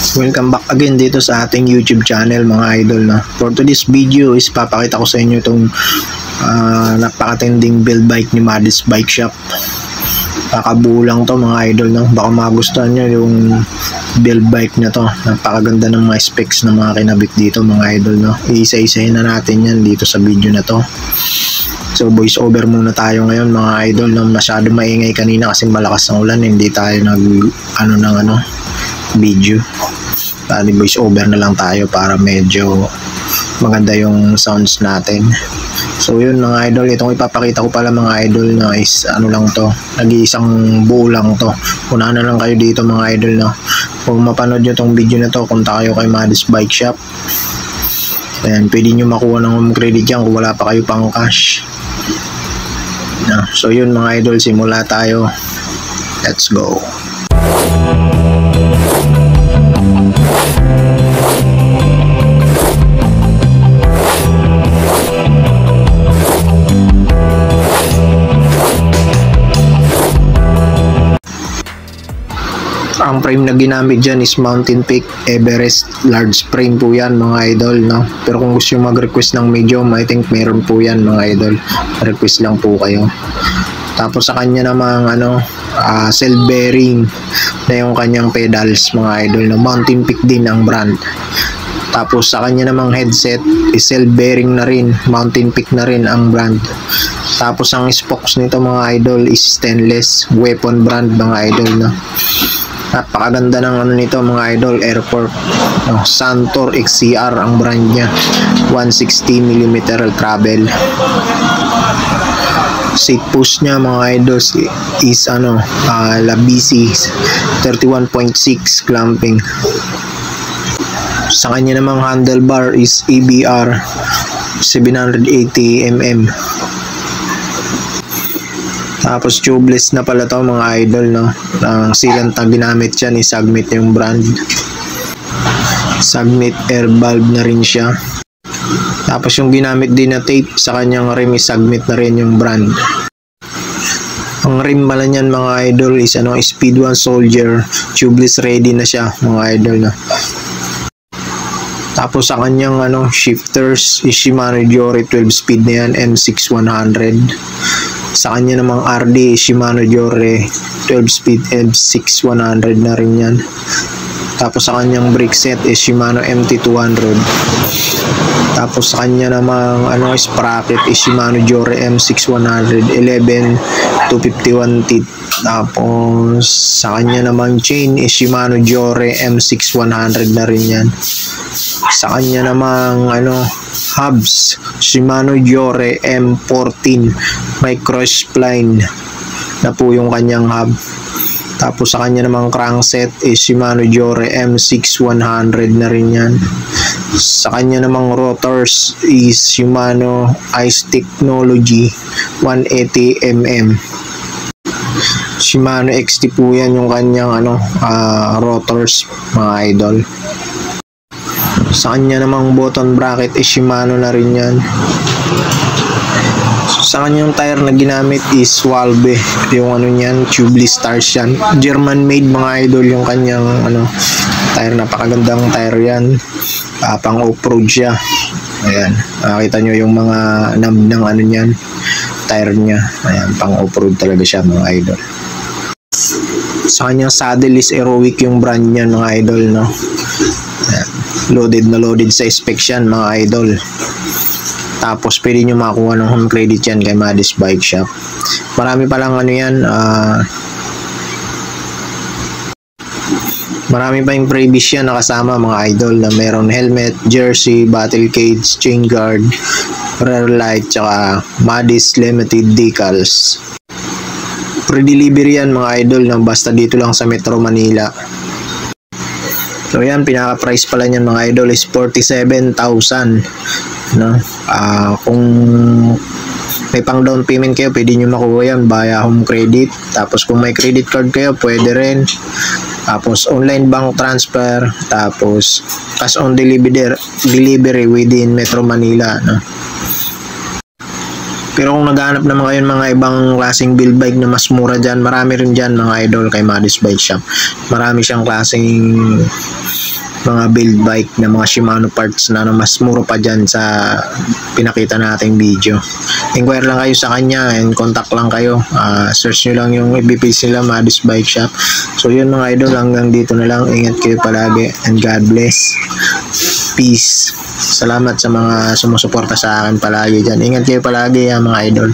Welcome back again dito sa ating YouTube channel mga idol. For today's video is papakita ko sa inyo itong napakatinding build bike ni Maddie's Bike Shop. Kakabuo lang to mga idol. Baka magustuhan nyo yung build bike na to. Napakaganda ng mga specs na mga kinabit dito mga idol. Iisa-isahin na natin yan dito sa video na to. So voice over muna tayo ngayon mga idol. Masyado maingay kanina kasi malakas ang ulan. Hindi tayo video. Voice over na lang tayo para medyo maganda yung sounds natin. So yun mga idol, itong ipapakita ko pala mga idol na is lang to, nag-iisang buo lang to. Unahan na lang kayo dito mga idol kung mapanood nyo tong video na to, punta kayo kay Maddie's Bike Shop. Ayan, pwede nyo makuha ng home credit yan kung wala pa kayo pang cash. So yun mga idol, simula tayo. Let's go. Ang frame na ginamit dyan is Mountain Peak Everest large frame po yan mga idol, pero kung gusto nyo mag-request ng medium, I think meron po yan mga idol, request lang po kayo. Tapos sa kanya namang cell bearing na yung kanyang pedals mga idol, Mountain Peak din ang brand. Tapos sa kanya namang headset is cell bearing na rin, Mountain Peak na rin ang brand. Tapos ang spokes nito mga idol is stainless, Weapon brand mga idol. Napakaganda ng nito mga idol, Airport Santor XCR ang brand niya, 160mm travel. Seat push niya mga idol is Labisi 31.6 clamping. Sa kanya namang handlebar is EBR 780mm. Tapos tubeless na pala to mga idol, ang sealant na ginamit siya ni Submit yung brand. Submit air valve na rin siya. Tapos yung ginamit din na tape sa kanyang rim is Submit na rin yung brand. Ang rim pala niyan mga idol is Speed 1 Soldier, tubeless ready na siya mga idol Tapos sa kanyang shifters is Shimano Diore 12 speed na yan, M6100. Sa kanya namang RD Shimano Diore 12 speed M6100 na rin yan. Tapos sa kanyang brake set is Shimano MT200. Tapos sa kanya namang sprocket is Shimano Diore M6100 11 251 teeth. Tapos sa kanya namang chain is Shimano Diore M6100 na rin yan. Sa kanya namang hubs Shimano Diore M14 may cross spline na po yung kanyang hub. Tapos sa kanya namang crankset is Shimano Diore M6100 na rin yan. Sa kanya namang rotors is Shimano Ice Technology 180mm. Shimano XT po yan yung kanyang rotors mga idol. Sa kanya namang button bracket is Shimano na rin yan. Sa kanyang tire na ginamit is Walbe, yung niyan, tubeless stars yan. German made mga idol yung kanyang tire, napakagandang tire yan. Pang off-road siya. Ayan, nakita nyo yung mga knob ng niyan, tire niya. Ayan, pang off-road talaga siya mga idol. Sa kanyang saddle is Heroic yung brand niyan mga idol Ayan, loaded na loaded sa specs yan mga idol. Tapos pwede nyo makuha ng home credit yan kay Maddie's Bike Shop. Marami palang marami pa yung previous yan nakasama mga idol, na meron helmet, jersey, battle cage, chain guard, rear light, tsaka Maddie's limited decals. Pre-delivery yan mga idol basta dito lang sa Metro Manila. So yan, pinaka-price pala niyan mga idol is 47,000. Kung may pang down payment kayo, pwede nyo makuha yan via home credit. Tapos kung may credit card kayo, pwede rin. Tapos online bank transfer. Tapos cash on delivery within Metro Manila. Pero kung naghahanap naman kayo ng mga ibang klaseng build bike na mas mura dyan, marami rin dyan mga idol kay Maddie's Bike Shop. Marami siyang klaseng mga build bike na mga Shimano parts na mas mura pa dyan sa pinakita nating video. Inquire lang kayo sa kanya and contact lang kayo. Search nyo lang yung FB page nila, Madis Bike Shop. So yun mga idol, hanggang dito na lang. Ingat kayo palagi and God bless. Peace. Salamat sa mga sumusuporta sa akin palagi dyan. Ingat kayo palagi mga idol.